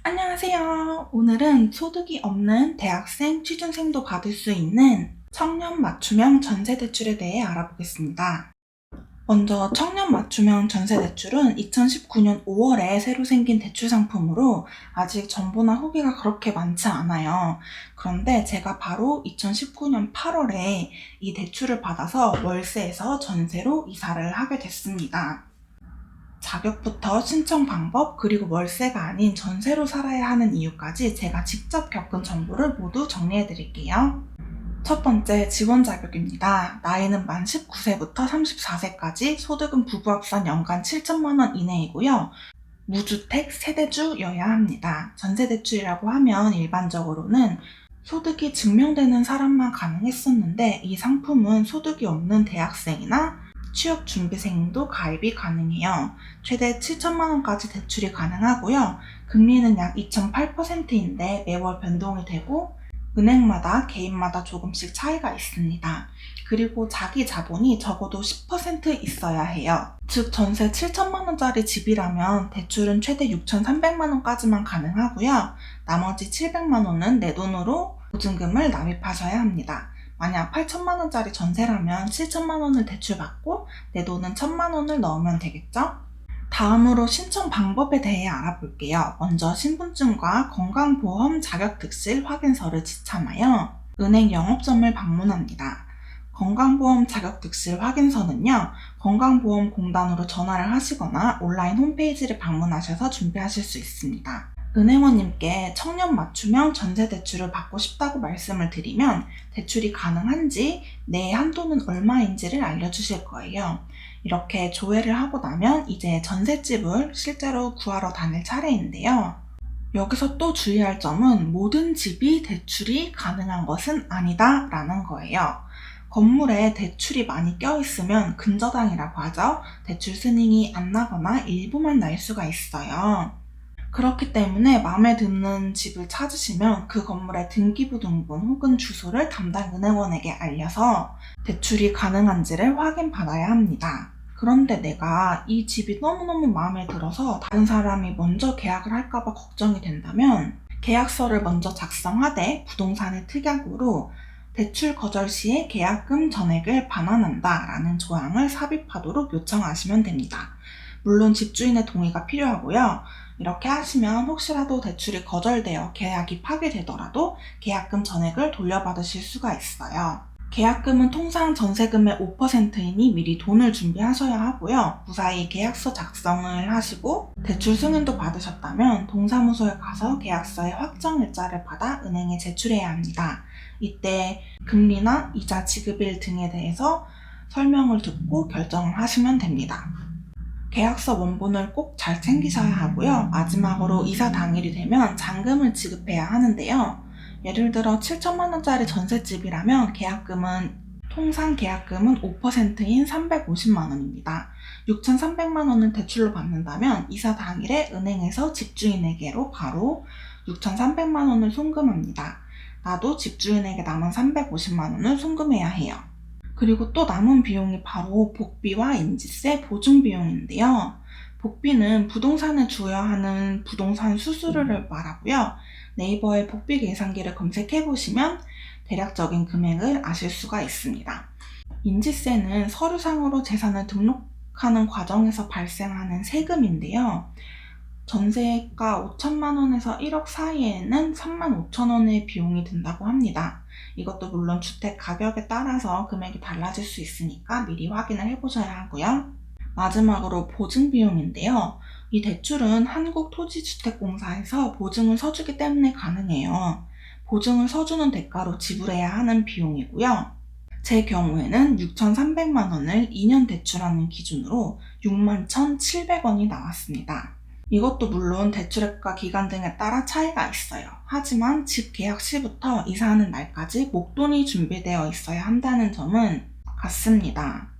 안녕하세요. 오늘은 소득이 없는 대학생, 취준생도 받을 수 있는 청년 맞춤형 전세대출에 대해 알아보겠습니다. 먼저 청년 맞춤형 전세대출은 2019년 5월에 새로 생긴 대출 상품으로 아직 전보나 후기가 그렇게 많지 않아요. 그런데 제가 바로 2019년 8월에 이 대출을 받아서 월세에서 전세로 이사를 하게 됐습니다. 자격부터 신청 방법, 그리고 월세가 아닌 전세로 살아야 하는 이유까지 제가 직접 겪은 정보를 모두 정리해 드릴게요. 첫 번째, 지원 자격입니다. 나이는 만 19세부터 34세까지, 소득은 부부 합산 연간 7천만 원 이내이고요. 무주택 세대주여야 합니다. 전세대출이라고 하면 일반적으로는 소득이 증명되는 사람만 가능했었는데, 이 상품은 소득이 없는 대학생이나 취업준비생도 가입이 가능해요. 최대 7천만 원까지 대출이 가능하고요. 금리는 약 2.8%인데 매월 변동이 되고 은행마다 개인마다 조금씩 차이가 있습니다. 그리고 자기 자본이 적어도 10% 있어야 해요. 즉 전세 7천만 원짜리 집이라면 대출은 최대 6,300만 원까지만 가능하고요. 나머지 700만 원은 내 돈으로 보증금을 납입하셔야 합니다. 만약 8천만 원짜리 전세라면 7천만 원을 대출받고 내 돈은 1,000만 원을 넣으면 되겠죠? 다음으로 신청 방법에 대해 알아볼게요. 먼저 신분증과 건강보험 자격득실 확인서를 지참하여 은행 영업점을 방문합니다. 건강보험 자격득실 확인서는요, 건강보험공단으로 전화를 하시거나 온라인 홈페이지를 방문하셔서 준비하실 수 있습니다. 은행원님께 청년 맞춤형 전세대출을 받고 싶다고 말씀을 드리면 대출이 가능한지, 내 한도는 얼마인지를 알려주실 거예요. 이렇게 조회를 하고 나면 이제 전셋집을 실제로 구하러 다닐 차례인데요. 여기서 또 주의할 점은 모든 집이 대출이 가능한 것은 아니다 라는 거예요. 건물에 대출이 많이 껴있으면 근저당이라고 하죠. 대출 승인이 안 나거나 일부만 날 수가 있어요. 그렇기 때문에 마음에 드는 집을 찾으시면 그 건물의 등기부등본 혹은 주소를 담당 은행원에게 알려서 대출이 가능한지를 확인받아야 합니다. 그런데 내가 이 집이 너무너무 마음에 들어서 다른 사람이 먼저 계약을 할까봐 걱정이 된다면 계약서를 먼저 작성하되 부동산의 특약으로 대출 거절 시에 계약금 전액을 반환한다 라는 조항을 삽입하도록 요청하시면 됩니다. 물론 집주인의 동의가 필요하고요. 이렇게 하시면 혹시라도 대출이 거절되어 계약이 파기되더라도 계약금 전액을 돌려받으실 수가 있어요. 계약금은 통상 전세금의 5%이니 미리 돈을 준비하셔야 하고요. 무사히 계약서 작성을 하시고 대출 승인도 받으셨다면 동사무소에 가서 계약서의 확정일자를 받아 은행에 제출해야 합니다. 이때 금리나 이자 지급일 등에 대해서 설명을 듣고 결정을 하시면 됩니다. 계약서 원본을 꼭 잘 챙기셔야 하고요. 마지막으로 이사 당일이 되면 잔금을 지급해야 하는데요. 예를 들어 7천만 원짜리 전셋집이라면 통상 계약금은 5%인 350만 원입니다. 6,300만 원을 대출로 받는다면 이사 당일에 은행에서 집주인에게로 바로 6,300만 원을 송금합니다. 나도 집주인에게 남은 350만 원을 송금해야 해요. 그리고 또 남은 비용이 바로 복비와 인지세, 보증비용인데요. 복비는 부동산에 주어하는 부동산 수수료를 말하고요. 네이버에 복비 계산기를 검색해보시면 대략적인 금액을 아실 수가 있습니다. 인지세는 서류상으로 재산을 등록하는 과정에서 발생하는 세금인데요. 전세가 5천만 원에서 1억 사이에는 3만 5천 원의 비용이 든다고 합니다. 이것도 물론 주택 가격에 따라서 금액이 달라질 수 있으니까 미리 확인을 해보셔야 하고요. 마지막으로 보증비용인데요. 이 대출은 한국토지주택공사에서 보증을 서주기 때문에 가능해요. 보증을 서주는 대가로 지불해야 하는 비용이고요. 제 경우에는 6,300만 원을 2년 대출하는 기준으로 61,700원이 나왔습니다. 이것도 물론 대출액과 기간 등에 따라 차이가 있어요. 하지만 집 계약 시부터 이사하는 날까지 목돈이 준비되어 있어야 한다는 점은 같습니다.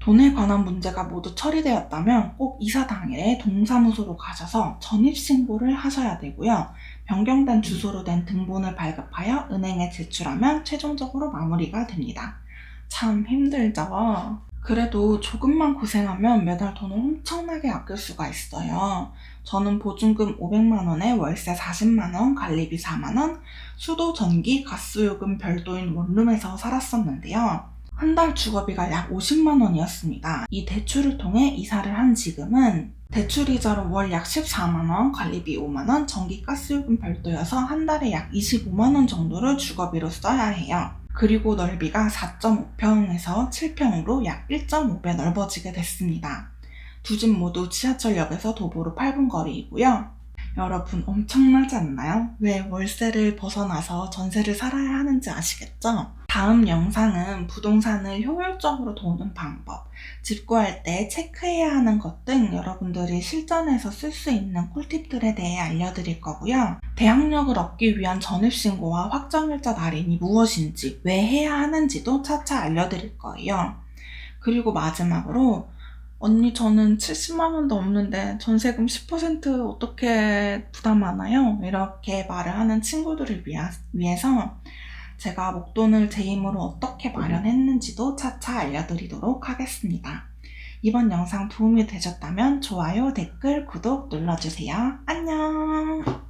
돈에 관한 문제가 모두 처리되었다면 꼭 이사 당일에 동사무소로 가셔서 전입신고를 하셔야 되고요. 변경된 주소로 된 등본을 발급하여 은행에 제출하면 최종적으로 마무리가 됩니다. 참 힘들죠? 그래도 조금만 고생하면 매달 돈을 엄청나게 아낄 수가 있어요. 저는 보증금 500만원에 월세 40만원, 관리비 4만원, 수도, 전기, 가스요금 별도인 원룸에서 살았었는데요. 한 달 주거비가 약 50만원이었습니다. 이 대출을 통해 이사를 한 지금은 대출이자로 월 약 14만원, 관리비 5만원, 전기, 가스요금 별도여서 한 달에 약 25만원 정도를 주거비로 써야 해요. 그리고 넓이가 4.5평에서 7평으로 약 1.5배 넓어지게 됐습니다. 두 집 모두 지하철역에서 도보로 8분 거리이고요. 여러분 엄청나지 않나요? 왜 월세를 벗어나서 전세를 살아야 하는지 아시겠죠? 다음 영상은 부동산을 효율적으로 도우는 방법, 집 구할 때 체크해야 하는 것 등 여러분들이 실전에서 쓸 수 있는 꿀팁들에 대해 알려드릴 거고요. 대학력을 얻기 위한 전입신고와 확정일자 날인이 무엇인지, 왜 해야 하는지도 차차 알려드릴 거예요. 그리고 마지막으로 언니 저는 70만원도 없는데 전세금 10% 어떻게 부담하나요? 이렇게 말을 하는 친구들을 위해서 제가 목돈을 제 힘으로 어떻게 마련했는지도 차차 알려드리도록 하겠습니다. 이번 영상 도움이 되셨다면 좋아요, 댓글, 구독 눌러주세요. 안녕!